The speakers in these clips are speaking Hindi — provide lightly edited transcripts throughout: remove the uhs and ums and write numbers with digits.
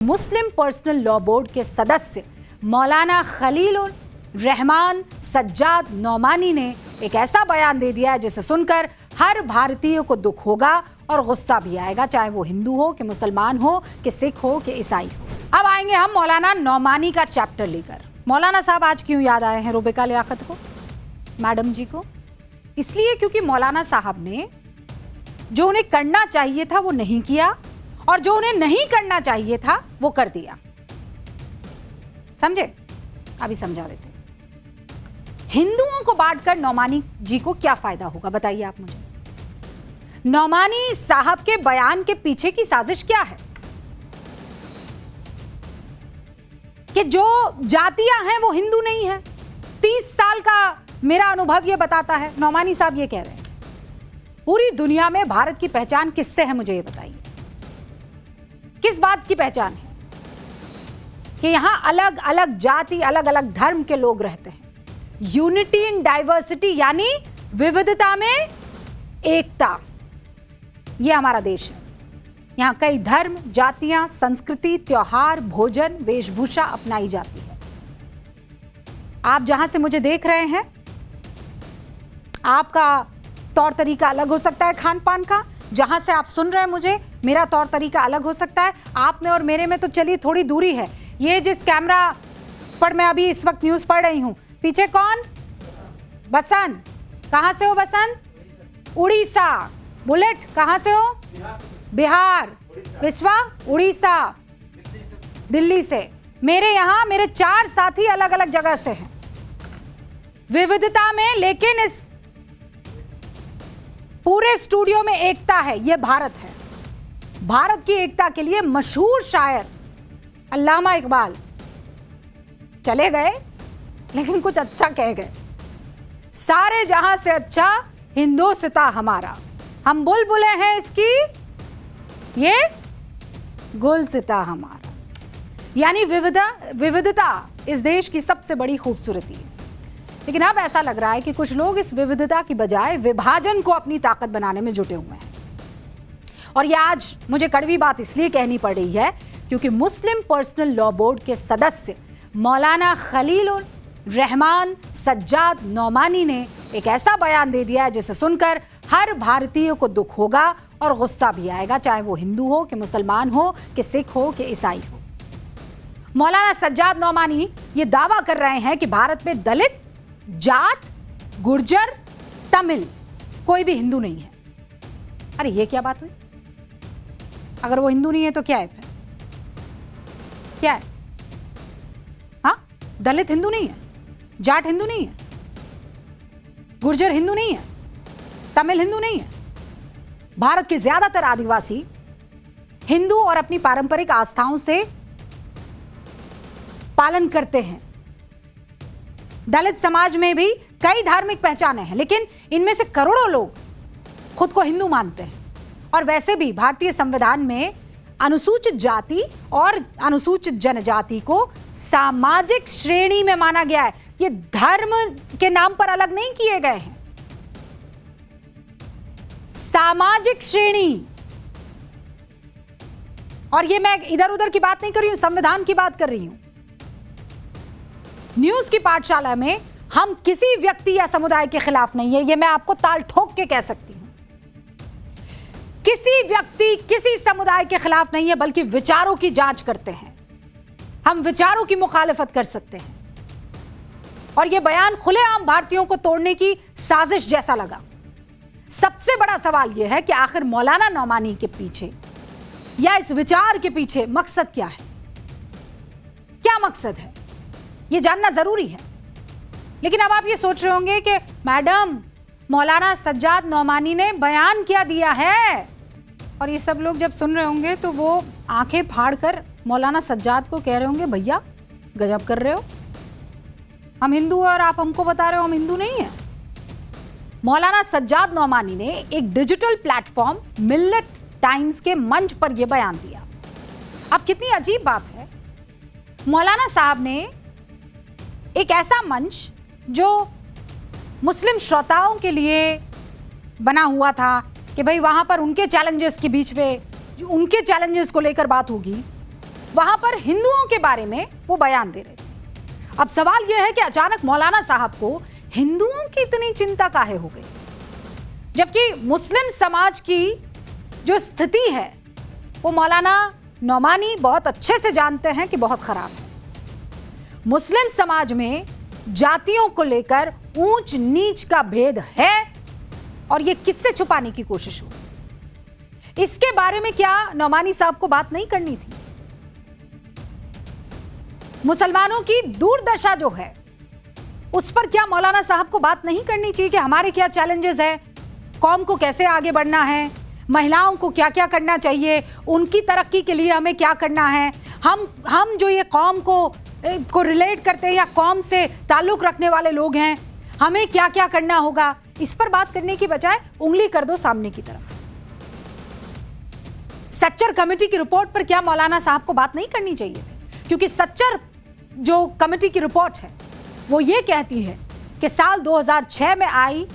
मुस्लिम पर्सनल लॉ बोर्ड के सदस्य मौलाना खलील रहमान सज्जाद नौमानी ने एक ऐसा बयान दे दिया है जिसे सुनकर हर भारतीय को दुख होगा और गुस्सा भी आएगा, चाहे वो हिंदू हो कि मुसलमान हो कि सिख हो कि ईसाई हो। अब आएंगे हम मौलाना नौमानी का चैप्टर लेकर। मौलाना साहब आज क्यों याद आए हैं रुबिका लियाकत को, मैडम जी को? इसलिए क्योंकि मौलाना साहब ने जो उन्हें करना चाहिए था वो नहीं किया और जो उन्हें नहीं करना चाहिए था वो कर दिया। समझे? अभी समझा देते। हिंदुओं को बांटकर नौमानी जी को क्या फायदा होगा, बताइए आप मुझे। नौमानी साहब के बयान के पीछे की साजिश क्या है कि जो जातियां हैं वो हिंदू नहीं है। 30 साल का मेरा अनुभव ये बताता है। नौमानी साहब ये कह रहे हैं पूरी दुनिया में भारत की पहचान किससे है, मुझे ये बताइए। किस बात की पहचान है कि यहां अलग अलग जाति अलग अलग धर्म के लोग रहते हैं। यूनिटी इन डाइवर्सिटी यानी विविधता में एकता, यह हमारा देश है। यहां कई धर्म, जातियां, संस्कृति, त्योहार, भोजन, वेशभूषा अपनाई जाती है। आप जहां से मुझे देख रहे हैं, आपका तौर तरीका अलग हो सकता है खान पान का। जहां से आप सुन रहे हैं मुझे, मेरा तौर तरीका अलग हो सकता है। आप में और मेरे में तो चलिए थोड़ी दूरी है। ये जिस कैमरा पर मैं अभी इस वक्त न्यूज पढ़ रही हूं, पीछे कौन? बसंत। कहां से हो बसंत? उड़ीसा। बुलेट कहां से हो? बिहार। विश्वा उड़ीसा, दिल्ली से। मेरे यहां मेरे 4 साथी अलग अलग जगह से हैं। विविधता में लेकिन इस पूरे स्टूडियो में एकता है। यह भारत है। भारत की एकता के लिए मशहूर शायर अल्लामा इकबाल चले गए लेकिन कुछ अच्छा कह गए। सारे जहां से अच्छा हिंदुस्तां हमारा, हम बुलबुले हैं इसकी, ये गुलसिता हमारा। यानी विविधता इस देश की सबसे बड़ी खूबसूरती है। लेकिन अब ऐसा लग रहा है कि कुछ लोग इस विविधता की बजाय विभाजन को अपनी ताकत बनाने में जुटे हुए हैं। और ये आज मुझे कड़वी बात इसलिए कहनी पड़ रही है क्योंकि मुस्लिम पर्सनल लॉ बोर्ड के सदस्य मौलाना खलील रहमान सज्जाद नौमानी ने एक ऐसा बयान दे दिया है जिसे सुनकर हर भारतीय को दुख होगा और गुस्सा भी आएगा, चाहे वो हिंदू हो कि मुसलमान हो कि सिख हो कि ईसाई हो। मौलाना सज्जाद नौमानी ये दावा कर रहे हैं कि भारत में दलित, जाट, गुर्जर, तमिल कोई भी हिंदू नहीं है। अरे ये क्या बात हुई? अगर वो हिंदू नहीं है तो क्या है फिर? क्या है? हाँ, दलित हिंदू नहीं है, जाट हिंदू नहीं है, गुर्जर हिंदू नहीं है, तमिल हिंदू नहीं है। भारत के ज्यादातर आदिवासी हिंदू और अपनी पारंपरिक आस्थाओं से पालन करते हैं। दलित समाज में भी कई धार्मिक पहचानें हैं, लेकिन इनमें से करोड़ों लोग खुद को हिंदू मानते हैं। और वैसे भी भारतीय संविधान में अनुसूचित जाति और अनुसूचित जनजाति को सामाजिक श्रेणी में माना गया है। ये धर्म के नाम पर अलग नहीं किए गए हैं। सामाजिक श्रेणी। और ये मैं इधर उधर की बात नहीं कर रही हूं, संविधान की बात कर रही हूं। न्यूज की पाठशाला में हम किसी व्यक्ति या समुदाय के खिलाफ नहीं है, ये मैं आपको ताल ठोक के कह सकती हूं। किसी व्यक्ति, किसी समुदाय के खिलाफ नहीं है, बल्कि विचारों की जांच करते हैं। हम विचारों की मुखालिफत कर सकते हैं। और यह बयान खुलेआम भारतीयों को तोड़ने की साजिश जैसा लगा। सबसे बड़ा सवाल यह है कि आखिर मौलाना नौमानी के पीछे या इस विचार के पीछे मकसद क्या है? क्या मकसद है, यह जानना जरूरी है। लेकिन अब आप ये सोच रहे होंगे कि मैडम मौलाना सज्जाद नौमानी ने बयान क्या दिया है, और ये सब लोग जब सुन रहे होंगे तो वो आंखें फाड़कर मौलाना सज्जाद को कह रहे होंगे, भैया गजब कर रहे हो, हम हिंदू और आप हमको बता रहे हो हम हिंदू नहीं है। मौलाना सज्जाद नौमानी ने एक डिजिटल प्लेटफॉर्म मिल्लत टाइम्स के मंच पर यह बयान दिया। अब कितनी अजीब बात है, मौलाना साहब ने एक ऐसा मंच जो मुस्लिम श्रोताओं के लिए बना हुआ था कि भाई वहां पर उनके चैलेंजेस के बीच में उनके चैलेंजेस को लेकर बात होगी, वहां पर हिंदुओं के बारे में वो बयान दे रहे थे। अब सवाल यह है कि अचानक मौलाना साहब को हिंदुओं की इतनी चिंता काहे हो गई, जबकि मुस्लिम समाज की जो स्थिति है वो मौलाना नौमानी बहुत अच्छे से जानते हैं कि बहुत खराब है। मुस्लिम समाज में जातियों को लेकर ऊंच नीच का भेद है और ये किससे छुपाने की कोशिश हो, इसके बारे में क्या नौमानी साहब को बात नहीं करनी थी? मुसलमानों की दुर्दशा जो है उस पर क्या मौलाना साहब को बात नहीं करनी चाहिए कि हमारे क्या चैलेंजेस है, कौम को कैसे आगे बढ़ना है, महिलाओं को क्या क्या करना चाहिए, उनकी तरक्की के लिए हमें क्या करना है, हम जो ये कौम को रिलेट करते हैं या कौम से ताल्लुक रखने वाले लोग हैं, हमें क्या क्या करना होगा, इस पर बात करने की बजाय उंगली कर दो सामने की तरफ। सच्चर कमेटी की रिपोर्ट पर क्या मौलाना साहब को बात नहीं करनी चाहिए? क्योंकि सच्चर जो कमेटी की रिपोर्ट है वो ये कहती है कि साल 2006 में आई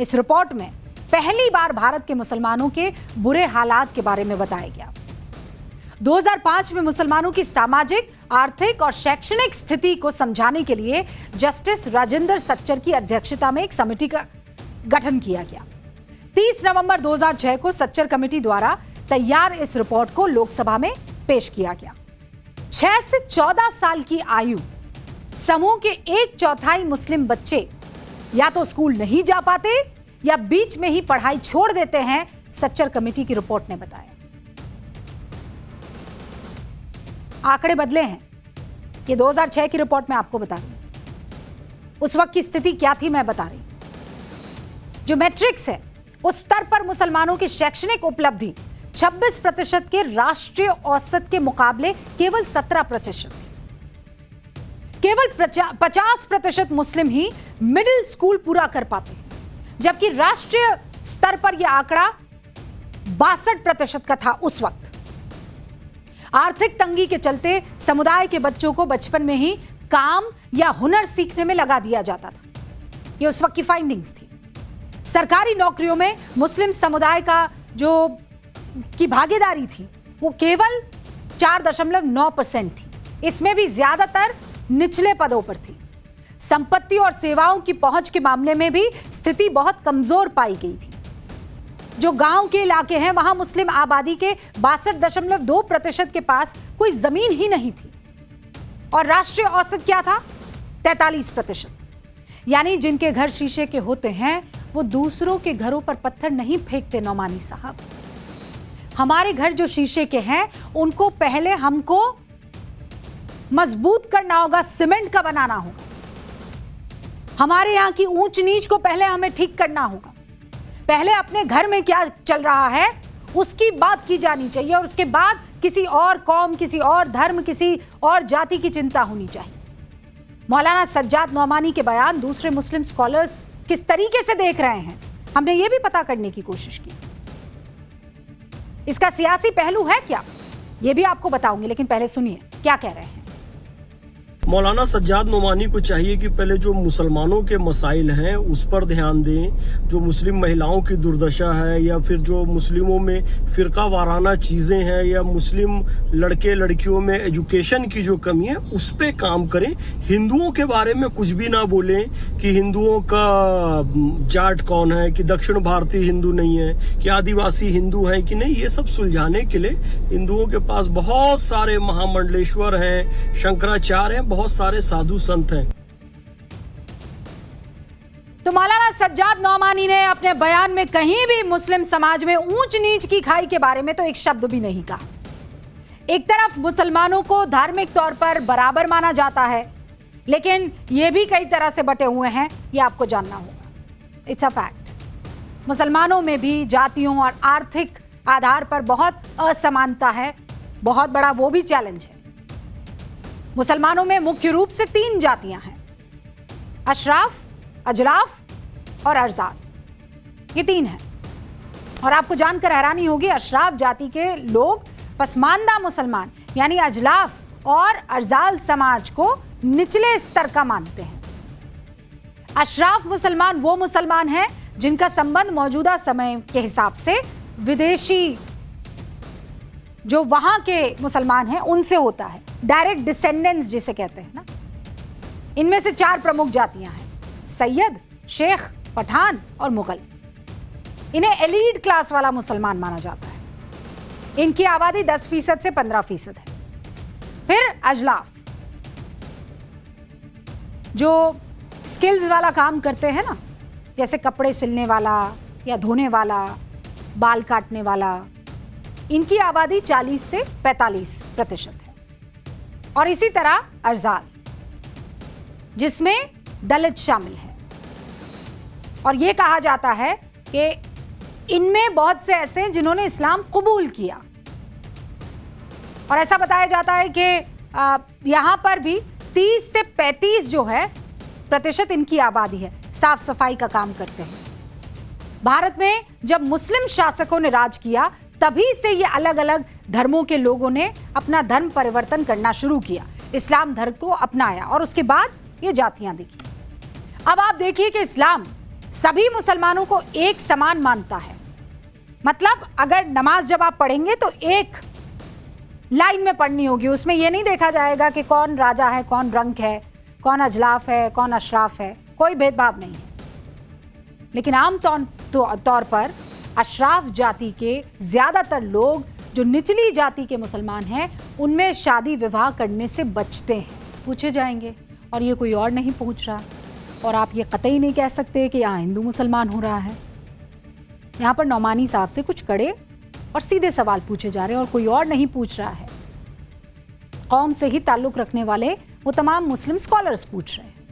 इस रिपोर्ट में पहली बार भारत के मुसलमानों के बुरे हालात के बारे में बताया गया। 2005 में मुसलमानों की सामाजिक, आर्थिक और शैक्षणिक स्थिति को समझाने के लिए जस्टिस राजेंद्र सच्चर की अध्यक्षता में एक समिति का गठन किया गया। 30 नवंबर 2006 को सच्चर कमेटी द्वारा तैयार इस रिपोर्ट को लोकसभा में पेश किया गया। 6 से 14 साल की आयु समूह के 1/4 मुस्लिम बच्चे या तो स्कूल नहीं जा पाते या बीच में ही पढ़ाई छोड़ देते हैं, सच्चर कमेटी की रिपोर्ट ने बताया। आंकड़े बदले हैं, ये 2006 की रिपोर्ट में आपको बता रही हूं। उस वक्त की स्थिति क्या थी मैं बता रही हूं। जो मैट्रिक्स है उस स्तर पर मुसलमानों की शैक्षणिक उपलब्धि 26% के राष्ट्रीय औसत के मुकाबले केवल 17%। केवल 50% मुस्लिम ही मिडिल स्कूल पूरा कर पाते हैं, जबकि राष्ट्रीय स्तर पर यह आंकड़ा 62% का था उस वक्त। आर्थिक तंगी के चलते समुदाय के बच्चों को बचपन में ही काम या हुनर सीखने में लगा दिया जाता था। यह उस वक्त की फाइंडिंग्स थी। सरकारी नौकरियों में मुस्लिम समुदाय का जो की भागीदारी थी वो केवल 4.9% थी। इसमें भी ज्यादातर निचले पदों पर थी। संपत्ति और सेवाओं की पहुंच के मामले में भी स्थिति बहुत कमजोर पाई गई थी। जो गांव के इलाके हैं वहां मुस्लिम आबादी के 62.2% के पास कोई जमीन ही नहीं थी और राष्ट्रीय औसत क्या था? 43%। यानी जिनके घर शीशे के होते हैं वो दूसरों के घरों पर पत्थर नहीं फेंकते। नौमानी साहब, हमारे घर जो शीशे के हैं उनको पहले हमको मजबूत करना होगा, सीमेंट का बनाना होगा। हमारे यहां की ऊंच नीच को पहले हमें ठीक करना होगा। पहले अपने घर में क्या चल रहा है उसकी बात की जानी चाहिए और उसके बाद किसी और कौम, किसी और धर्म, किसी और जाति की चिंता होनी चाहिए। मौलाना सज्जाद नौमानी के बयान दूसरे मुस्लिम स्कॉलर्स किस तरीके से देख रहे हैं, हमने ये भी पता करने की कोशिश की। इसका सियासी पहलू है क्या, ये भी आपको बताऊंगी, लेकिन पहले सुनिए क्या कह रहे हैं। मौलाना सज्जाद नौमानी को चाहिए कि पहले जो मुसलमानों के मसाइल हैं उस पर ध्यान दें। जो मुस्लिम महिलाओं की दुर्दशा है या फिर जो मुस्लिमों में फिरका वाराना चीज़ें हैं या मुस्लिम लड़के लड़कियों में एजुकेशन की जो कमी है उस पे काम करें। हिंदुओं के बारे में कुछ भी ना बोलें कि हिंदुओं का जाट कौन है, कि दक्षिण भारतीय हिंदू नहीं है, कि आदिवासी हिंदू हैं कि नहीं। ये सब सुलझाने के लिए हिंदुओं के पास बहुत सारे महामंडलेश्वर हैं, शंकराचार्य हैं, बहुत सारे साधु संत हैं। तो मौलाना सज्जाद नौमानी ने अपने बयान में कहीं भी मुस्लिम समाज में ऊंच नीच की खाई के बारे में तो एक शब्द भी नहीं कहा। एक तरफ मुसलमानों को धार्मिक तौर पर बराबर माना जाता है, लेकिन यह भी कई तरह से बटे हुए हैं, यह आपको जानना होगा। It's a fact. मुसलमानों में भी जातियों और आर्थिक आधार पर बहुत असमानता है, बहुत बड़ा वो भी चैलेंज है। मुसलमानों में मुख्य रूप से 3 जातियां हैं, अशराफ, अजलाफ और अरजाल। ये 3 हैं। और आपको जानकर हैरानी होगी, अशराफ जाति के लोग पसमानदा मुसलमान यानी अजलाफ और अरजाल समाज को निचले स्तर का मानते हैं। अशराफ मुसलमान वो मुसलमान हैं जिनका संबंध मौजूदा समय के हिसाब से विदेशी जो वहां के मुसलमान हैं उनसे होता है, डायरेक्ट डिसेंडेंट्स जिसे कहते हैं ना। इनमें से 4 प्रमुख जातियां हैं, सैयद, शेख, पठान और मुगल। इन्हें एलीट क्लास वाला मुसलमान माना जाता है। इनकी आबादी 10% से 15% है। फिर अजलाफ, जो स्किल्स वाला काम करते हैं ना, जैसे कपड़े सिलने वाला या धोने वाला, बाल काटने वाला, इनकी आबादी 40 से 45% है। और इसी तरह अरजाल, जिसमें दलित शामिल है। और यह कहा जाता है कि इनमें बहुत से ऐसे हैं जिन्होंने इस्लाम कबूल किया। और ऐसा बताया जाता है कि यहां पर भी 30 से 35 जो है प्रतिशत इनकी आबादी है, साफ सफाई का काम करते हैं। भारत में जब मुस्लिम शासकों ने राज किया तभी से ये अलग अलग धर्मों के लोगों ने अपना धर्म परिवर्तन करना शुरू किया, इस्लाम धर्म को अपनाया और उसके बाद ये जातियां दिखी। अब आप देखिए कि इस्लाम सभी मुसलमानों को एक समान मानता है। मतलब अगर नमाज जब आप पढ़ेंगे तो एक लाइन में पढ़नी होगी, उसमें यह नहीं देखा जाएगा कि कौन राजा है, कौन रंक है, कौन अजलाफ है, कौन अशराफ है, कोई भेदभाव नहीं है। लेकिन आम तौर पर अशराफ जाति के ज्यादातर लोग जो निचली जाति के मुसलमान हैं उनमें शादी विवाह करने से बचते हैं। पूछे जाएंगे और ये कोई और नहीं पूछ रहा, और आप ये कतई नहीं कह सकते कि यहाँ हिंदू मुसलमान हो रहा है। यहाँ पर नौमानी साहब से कुछ कड़े और सीधे सवाल पूछे जा रहे हैं और कोई और नहीं पूछ रहा है। कौम से ही ताल्लुक रखने वाले वो तमाम मुस्लिम स्कॉलर्स पूछ रहे हैं।